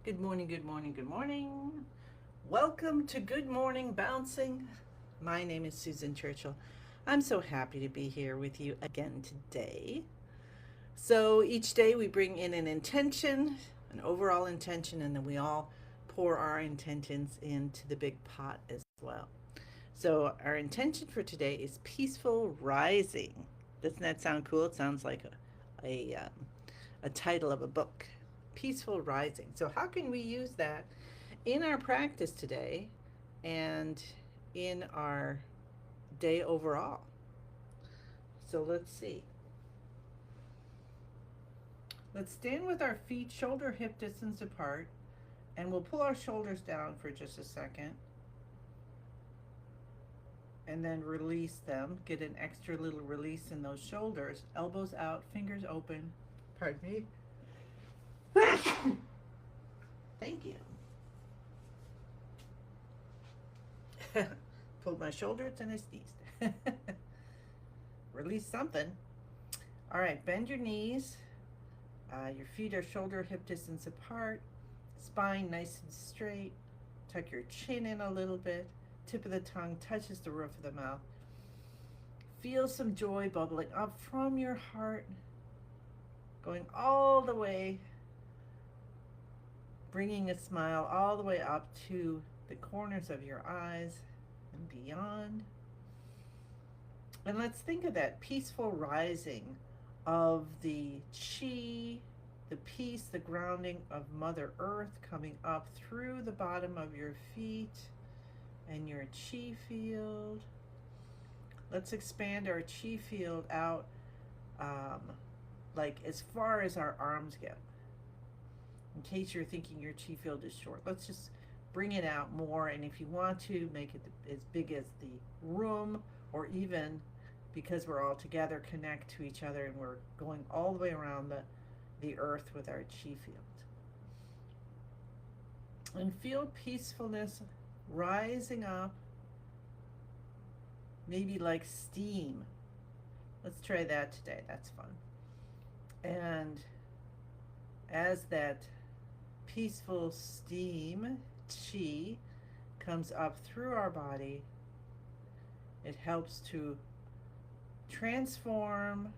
Good morning, good morning, good morning. Welcome to Good Morning Bouncing. My name is Susan Churchill. I'm so happy to be here with you again today. So each day we bring in an intention, an overall intention, and then we all pour our intentions into the big pot as well. So our intention for today is peaceful rising. Doesn't that sound cool? It sounds like a title of a book. Peaceful rising. So how can we use that in our practice today and in our day overall? So let's see. Let's stand with our feet shoulder hip distance apart, and we'll pull our shoulders down for just a second and then release them. Get an extra little release in those shoulders. Elbows out, fingers open. Pardon me. Thank you. Pulled my shoulders and I sneezed. Release something. All right, bend your knees. Your feet are shoulder hip distance apart. Spine nice and straight. Tuck your chin in a little bit. Tip of the tongue touches the roof of the mouth. Feel some joy bubbling up from your heart, going all the way, bringing a smile all the way up to the corners of your eyes and beyond. And let's think of that peaceful rising of the chi, the peace, the grounding of Mother Earth coming up through the bottom of your feet and your chi field. Let's expand our chi field out like as far as our arms go. In case you're thinking your chi field is short, let's just bring it out more. And if you want to, make it as big as the room, or even because we're all together, connect to each other and we're going all the way around the earth with our chi field. And feel peacefulness rising up, maybe like steam. Let's try that today. That's fun. And as that peaceful steam, chi, comes up through our body, it helps to transform,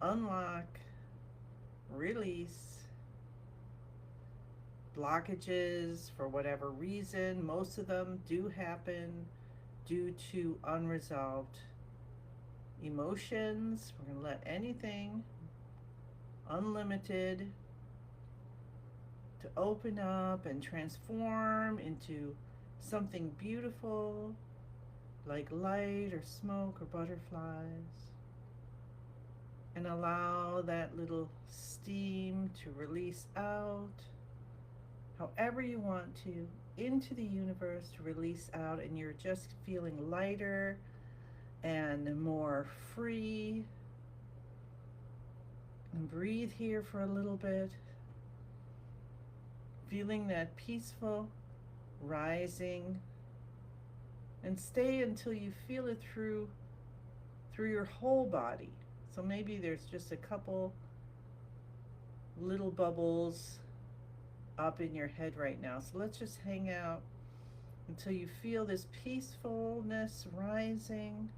unlock, release blockages for whatever reason. Most of them do happen due to unresolved emotions. We're going to let anything unlimited to open up and transform into something beautiful like light or smoke or butterflies. And allow that little steam to release out however you want to, into the universe, to release out, and you're just feeling lighter and more free. And breathe here for a little bit, feeling that peaceful rising, and stay until you feel it through your whole body. So maybe there's just a couple little bubbles up in your head right now. So let's just hang out until you feel this peacefulness rising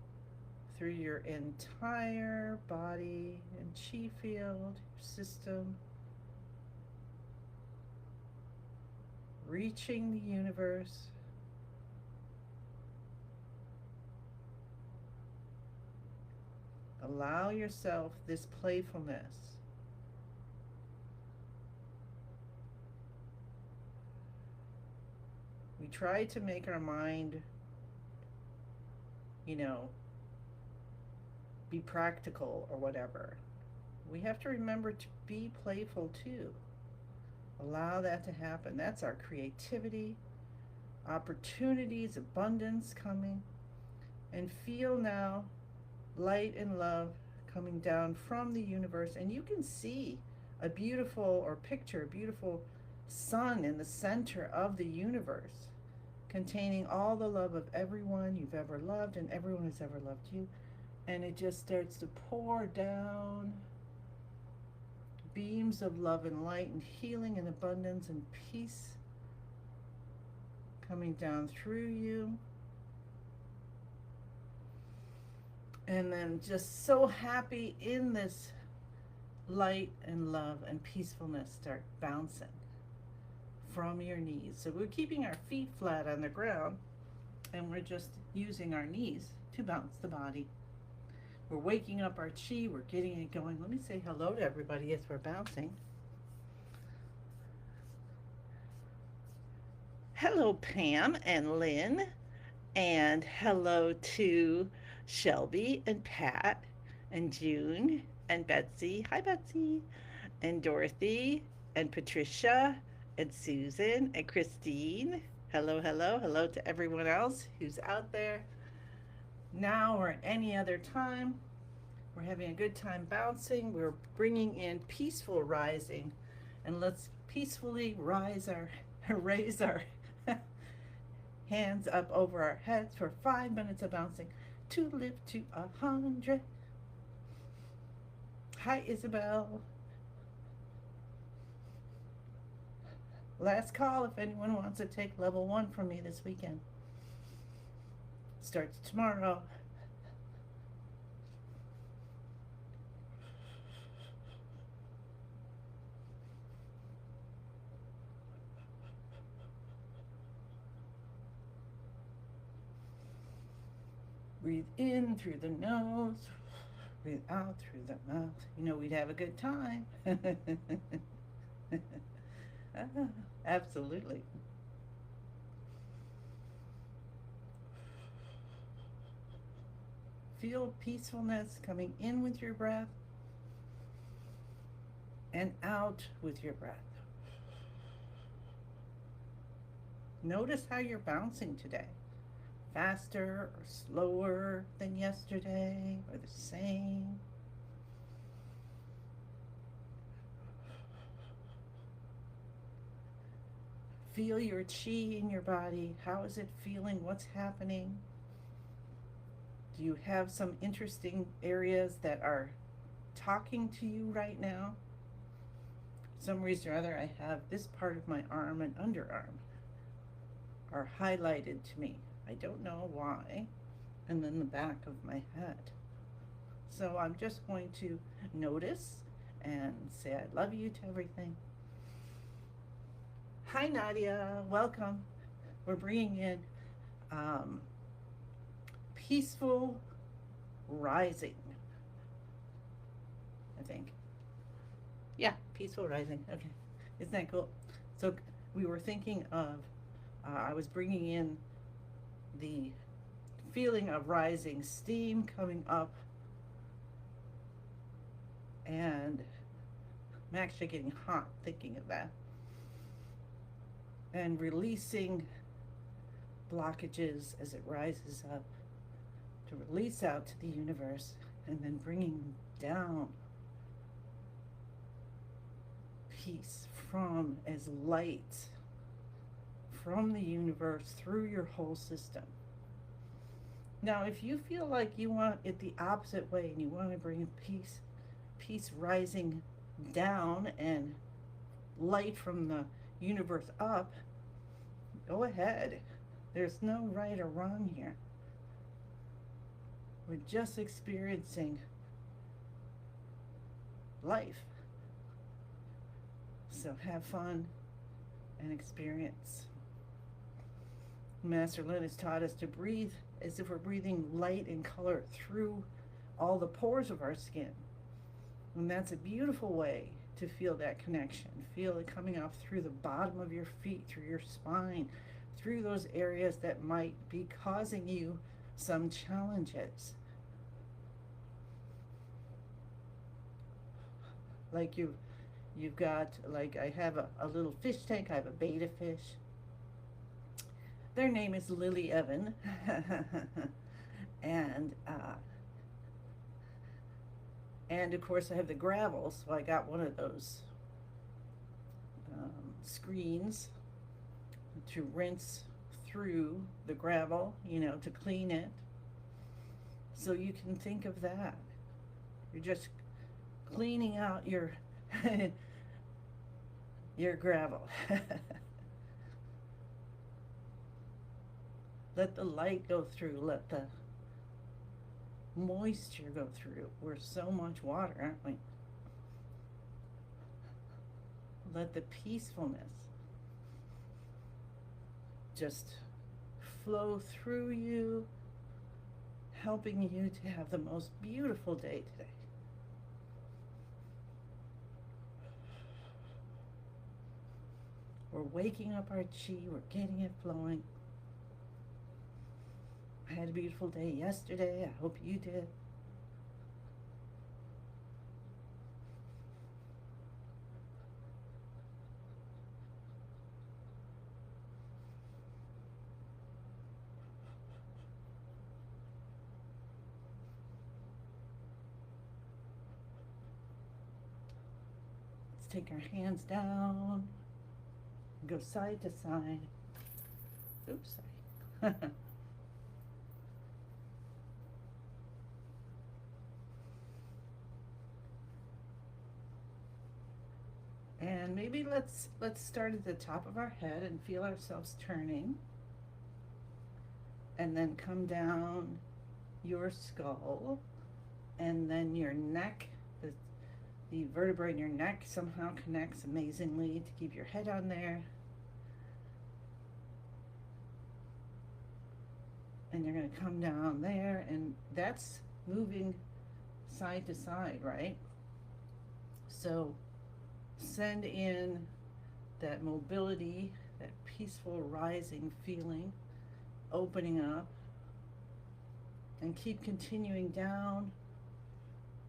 through your entire body and chi field, your system, reaching the universe. Allow yourself this playfulness. We try to make our mind, be practical or whatever. We have to remember to be playful too. Allow that to happen. That's our creativity, opportunities, abundance coming. And feel now light and love coming down from the universe. And you can see a beautiful, or picture a beautiful sun in the center of the universe, containing all the love of everyone you've ever loved and everyone who's ever loved you. And it just starts to pour down beams of love and light and healing and abundance and peace coming down through you. And then just so happy in this light and love and peacefulness, start bouncing from your knees. So we're keeping our feet flat on the ground, and we're just using our knees to bounce the body. We're waking up our chi, we're getting it going. Let me say hello to everybody as we're bouncing. Hello, Pam and Lynn, and hello to Shelby and Pat and June and Betsy. Hi, Betsy. And Dorothy and Patricia and Susan and Christine. Hello, hello, hello to everyone else who's out there now or at any other time. We're having a good time bouncing. We're bringing in peaceful rising, and let's peacefully raise our hands up over our heads for 5 minutes of bouncing to live to 100. Hi, Isabel. Last call if anyone wants to take level 1 from me this weekend. Starts tomorrow. Breathe in through the nose, breathe out through the mouth. You know, we'd have a good time. Absolutely. Feel peacefulness coming in with your breath and out with your breath. Notice how you're bouncing today. Faster or slower than yesterday, or the same. Feel your chi in your body. How is it feeling? What's happening? Do you have some interesting areas that are talking to you right now? For some reason or other, I have this part of my arm and underarm are highlighted to me. I don't know why. And then the back of my head. So I'm just going to notice and say I love you to everything. Hi, Nadia. Welcome. We're bringing in peaceful rising, I think. Yeah, peaceful rising. Okay. Isn't that cool? So we were thinking of, I was bringing in the feeling of rising steam coming up, and I'm actually getting hot thinking of that, and releasing blockages as it rises up to release out to the universe, and then bringing down peace from as light from the universe through your whole system. Now, if you feel like you want it the opposite way and you want to bring peace rising down and light from the universe up, go ahead. There's no right or wrong here. We're just experiencing life. So have fun and experience. Master Lin has taught us to breathe as if we're breathing light and color through all the pores of our skin. And that's a beautiful way to feel that connection. Feel it coming up through the bottom of your feet, through your spine, through those areas that might be causing you some challenges. Like you've got, like I have a little fish tank, I have a betta fish. Their name is Lily Evan. And of course I have the gravel, so I got one of those screens to rinse through the gravel, you know, to clean it. So you can think of that. You're just cleaning out your your gravel. Let the light go through. Let the moisture go through. We're so much water, aren't we? Let the peacefulness just flow through you, helping you to have the most beautiful day today. We're waking up our chi, we're getting it flowing. I had a beautiful day yesterday. I hope you did. Let's take our hands down, go side to side. Oops, sorry. And maybe let's start at the top of our head and feel ourselves turning. And then come down your skull, and then your neck, the vertebrae in your neck somehow connects amazingly to keep your head on there. And you're going to come down there, and that's moving side to side, right? So send in that mobility, that peaceful rising feeling, opening up, and keep continuing down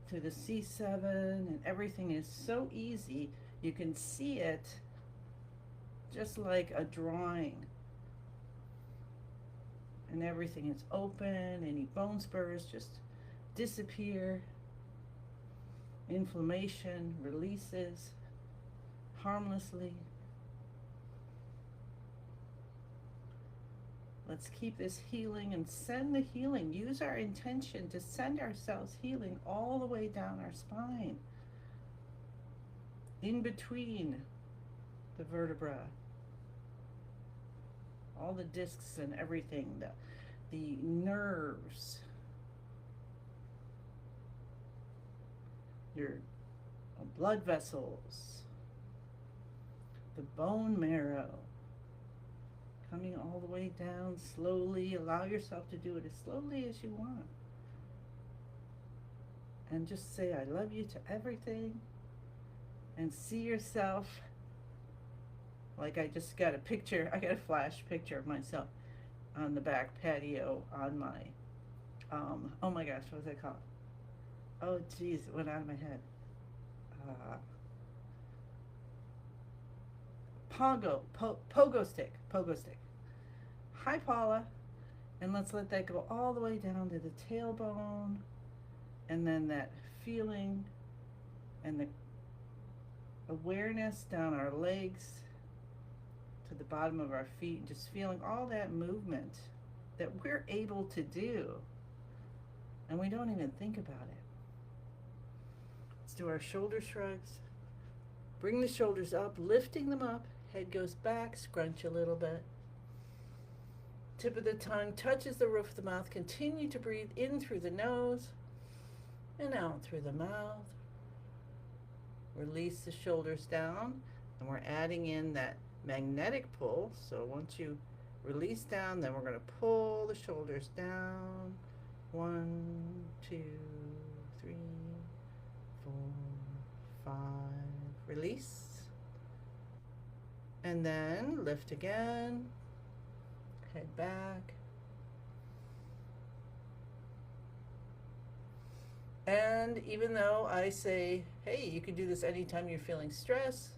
to the C7, and everything is so easy. You can see it just like a drawing, and everything is open. Any bone spurs just disappear. Inflammation releases harmlessly. Let's keep this healing and send the healing. Use our intention to send ourselves healing all the way down our spine, in between the vertebra, all the discs and everything, the nerves, your blood vessels, the bone marrow, coming all the way down slowly. Allow yourself to do it as slowly as you want. And just say, I love you to everything. And see yourself, like I just got a picture, I got a flash picture of myself on the back patio on my, oh my gosh, what was that called? Oh geez, it went out of my head. Pogo stick. Hi, Paula. And let's let that go all the way down to the tailbone, and then that feeling and the awareness down our legs to the bottom of our feet, and just feeling all that movement that we're able to do, and we don't even think about it. Let's do our shoulder shrugs. Bring the shoulders up, lifting them up. Head goes back, scrunch a little bit. Tip of the tongue touches the roof of the mouth. Continue to breathe in through the nose and out through the mouth. Release the shoulders down, and we're adding in that magnetic pull. So once you release down, then we're going to pull the shoulders down. 1, 2, 3, 4, 5. Release. And then lift again. Head back. And even though I say, hey, you can do this anytime you're feeling stress,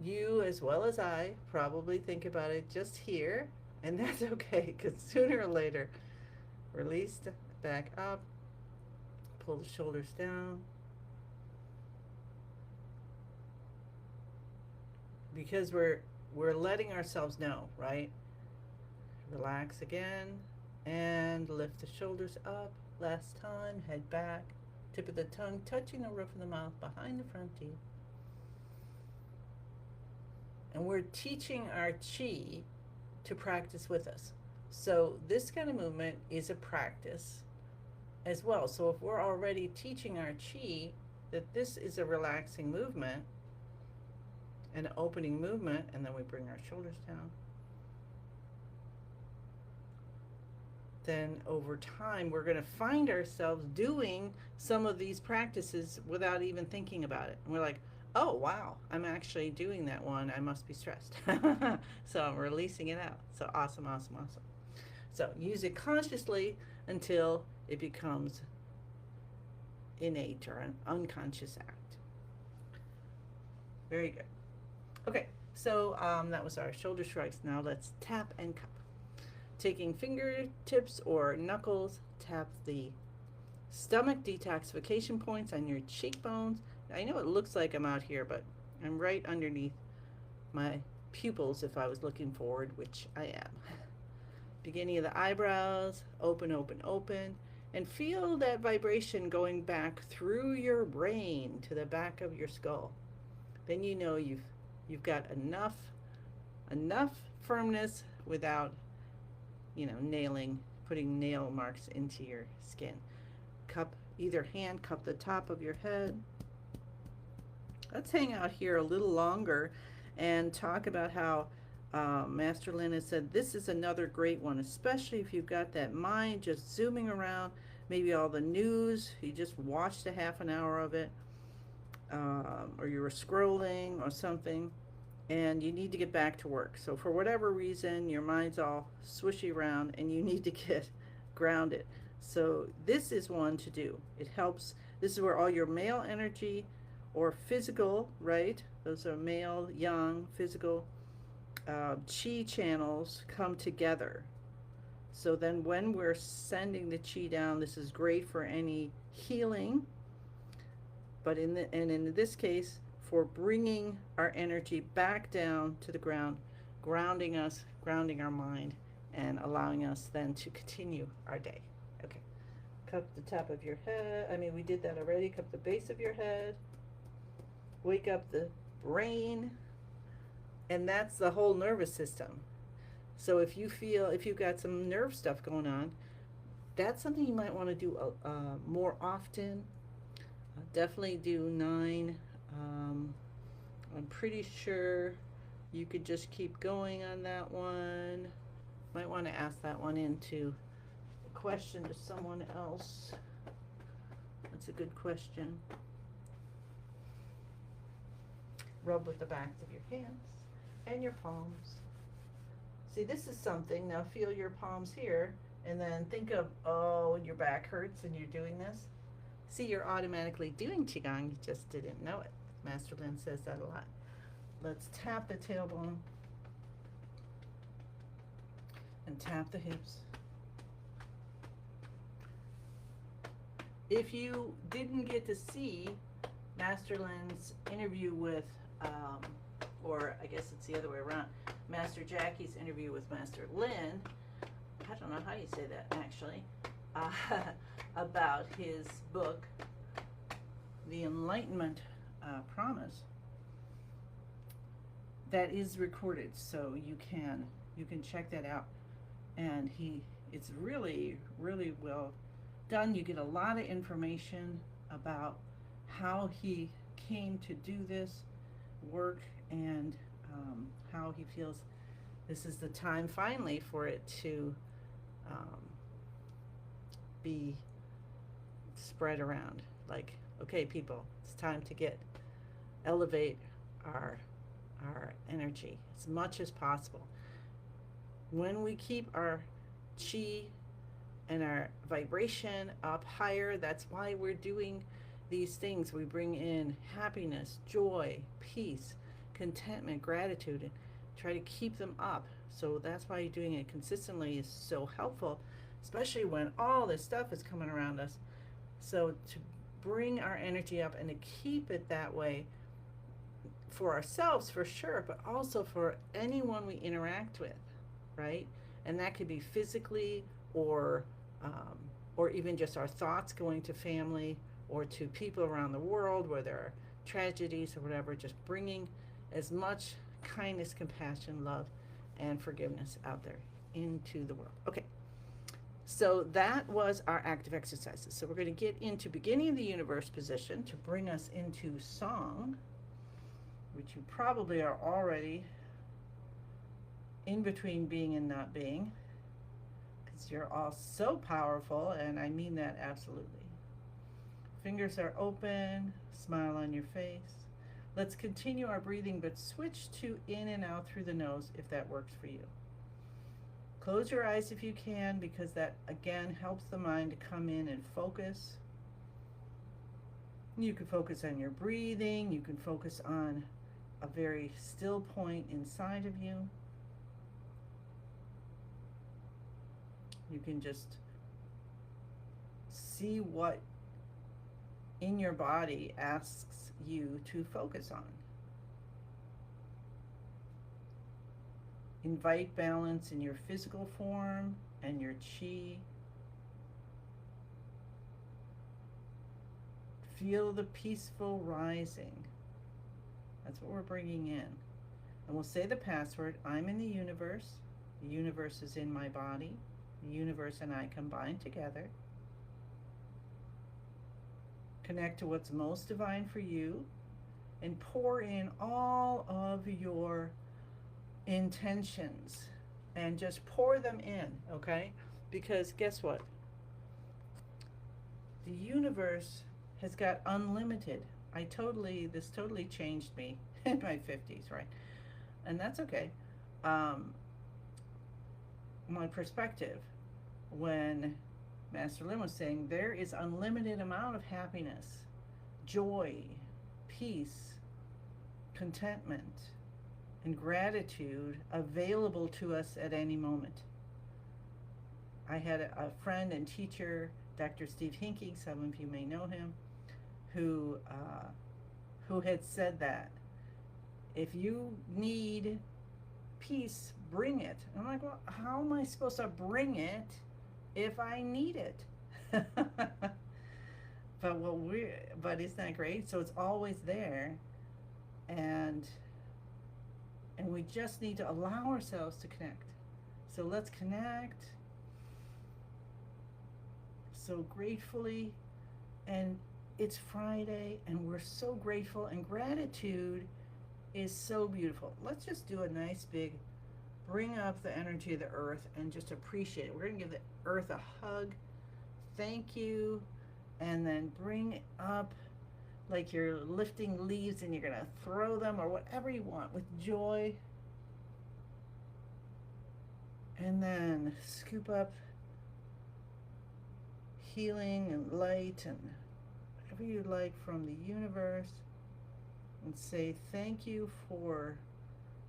you, as well as I, probably think about it just here, and that's okay, because sooner or later, release back up, pull the shoulders down, because we're letting ourselves know, right? Relax again, and lift the shoulders up. Last time, head back. Tip of the tongue touching the roof of the mouth behind the front teeth. And we're teaching our chi to practice with us. So this kind of movement is a practice as well. So if we're already teaching our chi that this is a relaxing movement, an opening movement, and then we bring our shoulders down, then over time we're going to find ourselves doing some of these practices without even thinking about it. And we're like, oh wow, I'm actually doing that one. I must be stressed. So I'm releasing it out. So awesome, awesome, awesome. So use it consciously until it becomes innate or an unconscious act. Very good. Okay, so that was our shoulder shrugs. Now let's tap and cup. Taking fingertips or knuckles, tap the stomach detoxification points on your cheekbones. I know it looks like I'm out here, but I'm right underneath my pupils if I was looking forward, which I am. Beginning of the eyebrows, open, open, open, and feel that vibration going back through your brain to the back of your skull. Then you know you've got enough firmness without, putting nail marks into your skin. Cup either hand, cup the top of your head. Let's hang out here a little longer and talk about how Master Lin has said this is another great one, especially if you've got that mind just zooming around, maybe all the news, you just watched a half an hour of it, or you were scrolling or something, and you need to get back to work. So for whatever reason, your mind's all swishy around and you need to get grounded. So this is one to do. It helps. This is where all your male energy or physical, right? Those are male, yang, physical chi channels come together. So then when we're sending the chi down, this is great for any healing, but in this case, for bringing our energy back down to the ground, grounding us, grounding our mind, and allowing us then to continue our day. Okay, cup the top of your head. We did that already. Cup the base of your head. Wake up the brain, and that's the whole nervous system. So if you've got some nerve stuff going on, that's something you might want to do more often. Definitely do 9. I'm pretty sure you could just keep going on that one. Might want to ask that one into a question to someone else. That's a good question. Rub with the backs of your hands and your palms. See, this is something. Now feel your palms here, and then think of, when your back hurts and you're doing this. See, you're automatically doing Qigong, you just didn't know it. Master Lin says that a lot. Let's tap the tailbone and tap the hips. If you didn't get to see Master Lin's interview with, or I guess it's the other way around, Master Jackie's interview with Master Lin, I don't know how you say that actually, about his book, The Enlightenment Promise, that is recorded, so you can check that out, and it's really well done. You get a lot of information about how he came to do this work, and how he feels this is the time finally for it to be spread around. Like, okay, people, it's time to elevate our energy as much as possible. When we keep our chi and our vibration up higher, that's why we're doing these things. We bring in happiness, joy, peace, contentment, gratitude, and try to keep them up. So that's why doing it consistently is so helpful, especially when all this stuff is coming around us. So to bring our energy up and to keep it that way for ourselves, for sure, but also for anyone we interact with, right? And that could be physically, or even just our thoughts going to family or to people around the world where there are tragedies or whatever, just bringing as much kindness, compassion, love, and forgiveness out there into the world. Okay, so that was our active exercises. So we're going to get into beginning of the universe position to bring us into song, which you probably are already in between being and not being, because you're all so powerful, and I mean that absolutely. Fingers are open, smile on your face. Let's continue our breathing, but switch to in and out through the nose if that works for you. Close your eyes if you can, because that again helps the mind to come in and focus. You can focus on your breathing, you can focus on a very still point inside of you. You can just see what in your body asks you to focus on. Invite balance in your physical form and your chi. Feel the peaceful rising. That's what we're bringing in. And we'll say the password, I'm in the universe. The universe is in my body. The universe and I combine together. Connect to what's most divine for you and pour in all of your intentions and just pour them in, okay? Because guess what? The universe has got unlimited. This totally changed me in my 50s, right? And that's okay. My perspective when Master Lin was saying there is unlimited amount of happiness, joy, peace, contentment, and gratitude available to us at any moment. I had a friend and teacher, Dr. Steve Hinkie, some of you may know him, who had said that if you need peace, bring it. And I'm like, well, how am I supposed to bring it if I need it? But isn't that great? So it's always there, and we just need to allow ourselves to connect. So let's connect so gratefully. And it's Friday, and we're so grateful, and gratitude is so beautiful. Let's just do a nice big bring up the energy of the earth and just appreciate it. We're going to give the earth a hug. Thank you. And then bring up like you're lifting leaves and you're going to throw them or whatever you want with joy. And then scoop up healing and light and whatever you like from the universe, and say thank you for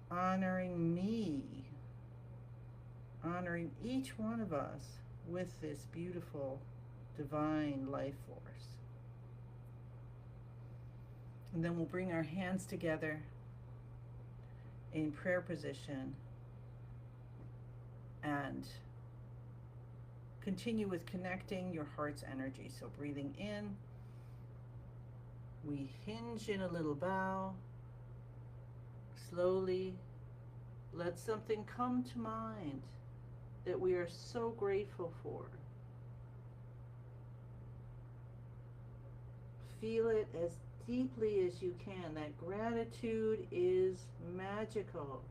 honoring me, honoring each one of us with this beautiful divine life force. And then we'll bring our hands together in prayer position and continue with connecting your heart's energy. So breathing in, we hinge in a little bow. Slowly let something come to mind that we are so grateful for. Feel it as deeply as you can. That gratitude is magical.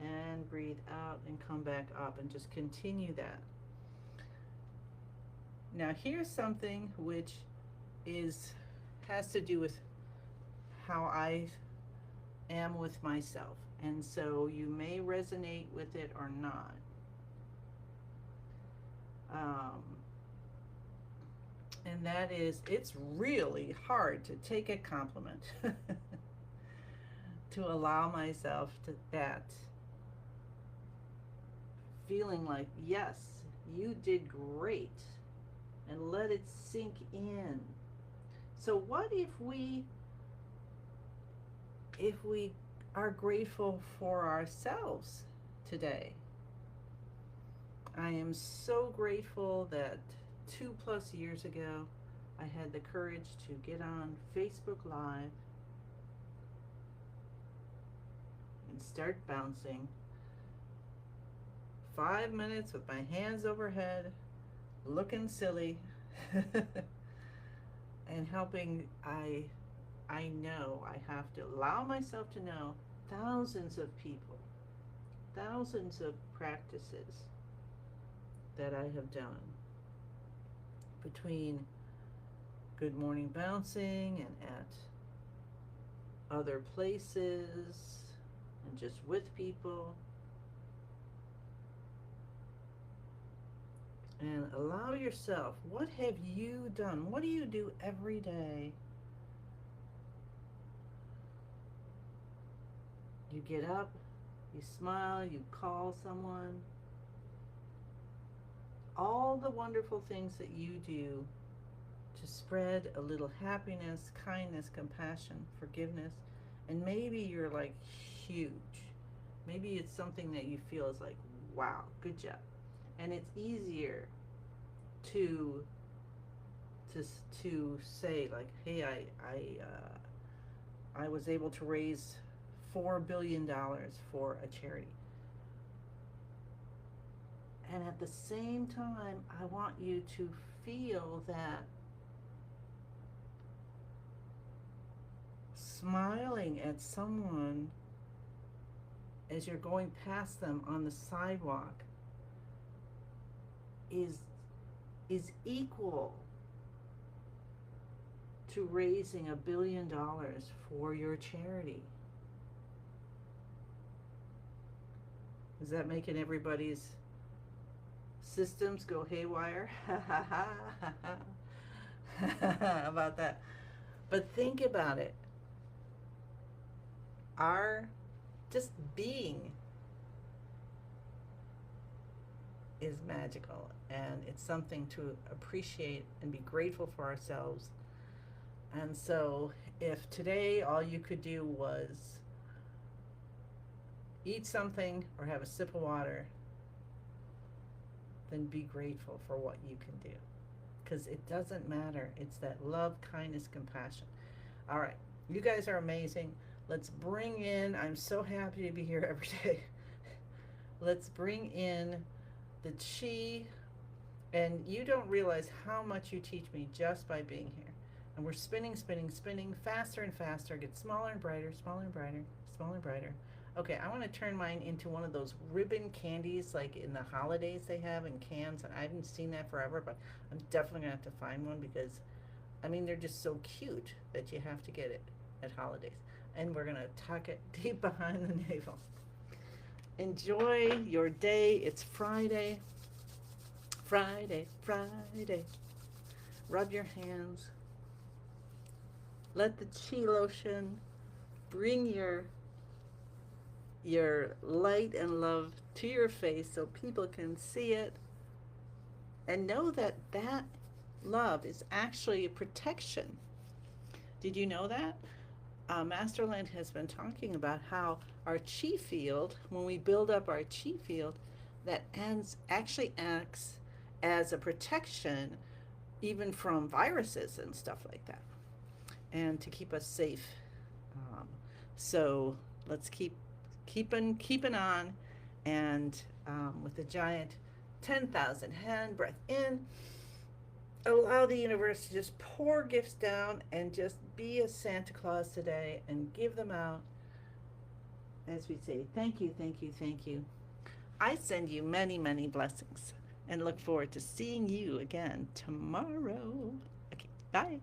And breathe out and come back up and just continue that. Now here's something which has to do with how I am with myself, and so you may resonate with it or not. And that is, it's really hard to take a compliment to allow myself to that feeling like, yes, you did great, and let it sink in. So what if we are grateful for ourselves today? I am so grateful that 2+ years ago I had the courage to get on Facebook Live and start bouncing 5 minutes with my hands overhead, looking silly, and helping. I know I have to allow myself to know thousands of people, thousands of practices that I have done between Good Morning Bouncing and at other places and just with people. And allow yourself, what have you done? What do you do every day? You get up, you smile, you call someone. All the wonderful things that you do to spread a little happiness, kindness, compassion, forgiveness. And maybe you're like huge. Maybe it's something that you feel is like, wow, good job. And it's easier to to say like, hey, I was able to raise $4 billion for a charity. And at the same time, I want you to feel that smiling at someone as you're going past them on the sidewalk is equal to raising $1 billion for your charity. Is that making everybody's systems go haywire? About that. But think about it. Our just being is magical, and it's something to appreciate and be grateful for ourselves. And so if today all you could do was eat something or have a sip of water, then be grateful for what you can do, because it doesn't matter. It's that love, kindness, compassion. All right, you guys are amazing. Let's bring in, I'm so happy to be here every day. Let's bring in the chi, and you don't realize how much you teach me just by being here. And we're spinning, spinning, spinning, faster and faster, get smaller and brighter, smaller and brighter, smaller and brighter. Okay, I want to turn mine into one of those ribbon candies like in the holidays they have in cans. And I haven't seen that forever, but I'm definitely going to have to find one, because, I mean, they're just so cute that you have to get it at holidays. And we're going to tuck it deep behind the navel. Enjoy your day. It's Friday. Friday, Friday. Rub your hands. Let the chi lotion bring your light and love to your face so people can see it, and know that that love is actually a protection. Did you know that? Masterland has been talking about how our chi field, when we build up our chi field, that actually acts as a protection even from viruses and stuff like that, and to keep us safe. So let's keeping on, and with a giant 10,000 hand breath in, allow the universe to just pour gifts down and just be a Santa Claus today and give them out as we say, thank you, thank you, thank you. I send you many, many blessings and look forward to seeing you again tomorrow. Okay, bye.